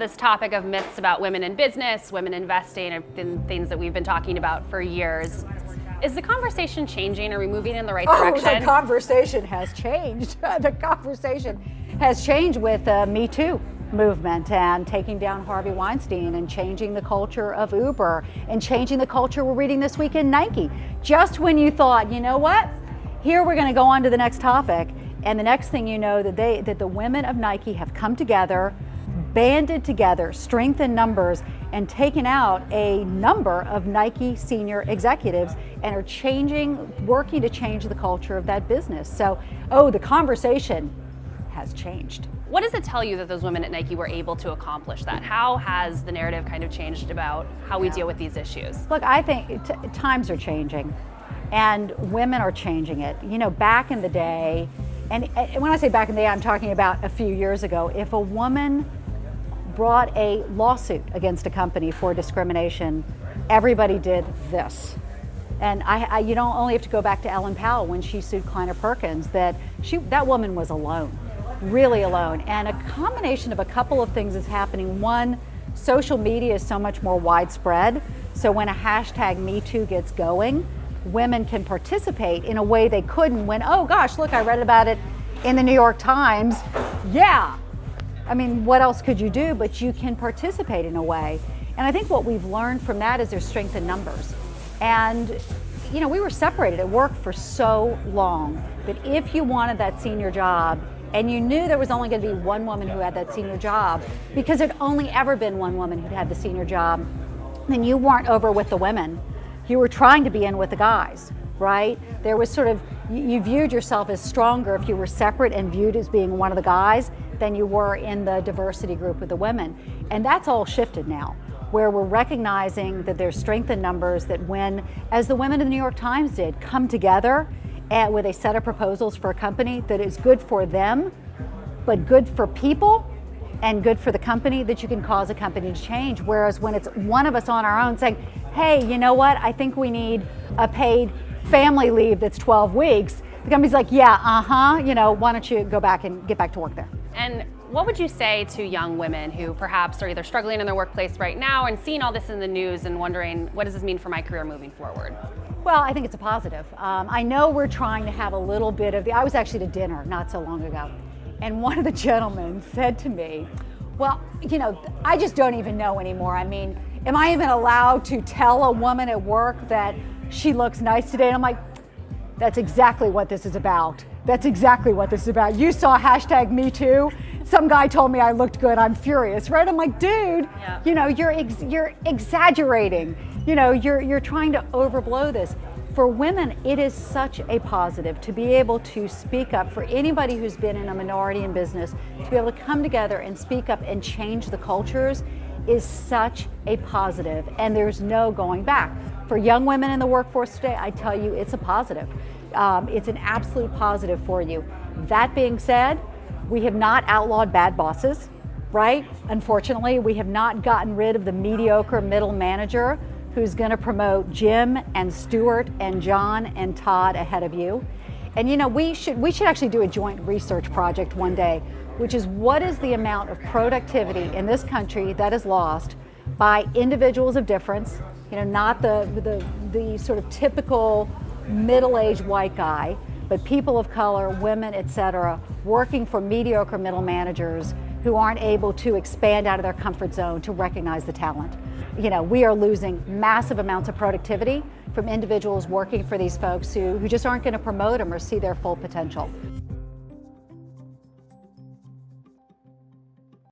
this topic of myths about women in business, women investing, have been things that we've been talking about for years. Is the conversation changing? Are we moving in the right direction? The conversation has changed. The conversation has changed with the METOO movement and taking down Harvey Weinstein and changing the culture of Uber and changing the culture we're reading this week in Nike. Just when you thought, you know what, here we're going to go on to the next topic, and the next thing you know that the women of Nike have come together, banded together, strength in numbers, and taken out a number of Nike senior executives and are working to change the culture of that business. So, the conversation has changed. What does it tell you that those women at Nike were able to accomplish that? How has the narrative kind of changed about how we deal with these issues? Look, I think times are changing and women are changing it. You know, back in the day, and when I say back in the day, I'm talking about a few years ago, if a woman brought a lawsuit against a company for discrimination, everybody did this. And you don't only have to go back to Ellen Powell when she sued Kleiner Perkins, that woman was alone. Really alone. And a combination of a couple of things is happening. One, social media is so much more widespread. So when a hashtag #MeToo gets going, women can participate in a way they couldn't when, oh gosh, look, I read about it in the New York Times. Yeah. I mean, what else could you do? But you can participate in a way. And I think what we've learned from that is there's strength in numbers. And you know, we were separated at work for so long that if you wanted that senior job, and you knew there was only going to be one woman who had that senior job, because there'd only ever been one woman who'd had the senior job, then you weren't over with the women. You were trying to be in with the guys, right? There was sort of, you viewed yourself as stronger if you were separate and viewed as being one of the guys than you were in the diversity group with the women. And that's all shifted now, where we're recognizing that there's strength in numbers, that when, as the women of the New York Times did, come together and with a set of proposals for a company that is good for them, but good for people and good for the company, that you can cause a company to change. Whereas when it's one of us on our own saying, hey, you know what, I think we need a paid family leave that's 12 weeks, the company's like, yeah, you know, why don't you go back and get back to work there? And what would you say to young women who perhaps are either struggling in their workplace right now and seeing all this in the news and wondering, what does this mean for my career moving forward? Well, I think it's a positive. I know we're trying to have a little bit of I was actually at dinner not so long ago, and one of the gentlemen said to me, well, you know, I just don't even know anymore. I mean, am I even allowed to tell a woman at work that she looks nice today? And I'm like, that's exactly what this is about. That's exactly what this is about. You saw hashtag #MeToo. Some guy told me I looked good. I'm furious, right? I'm like, dude, you know, you're exaggerating. You know, you're trying to overblow this. For women, it is such a positive to be able to speak up. For anybody who's been in a minority in business, to be able to come together and speak up and change the cultures is such a positive, and there's no going back. For young women in the workforce today, I tell you, it's a positive. It's an absolute positive for you. That being said, we have not outlawed bad bosses, right? Unfortunately, we have not gotten rid of the mediocre middle manager who's going to promote Jim and Stuart and John and Todd ahead of you. And you know, we should actually do a joint research project one day, which is what is the amount of productivity in this country that is lost by individuals of difference, you know, not the sort of typical middle-aged white guy, but people of color, women, et cetera, working for mediocre middle managers who aren't able to expand out of their comfort zone to recognize the talent. You know, we are losing massive amounts of productivity from individuals working for these folks who just aren't going to promote them or see their full potential.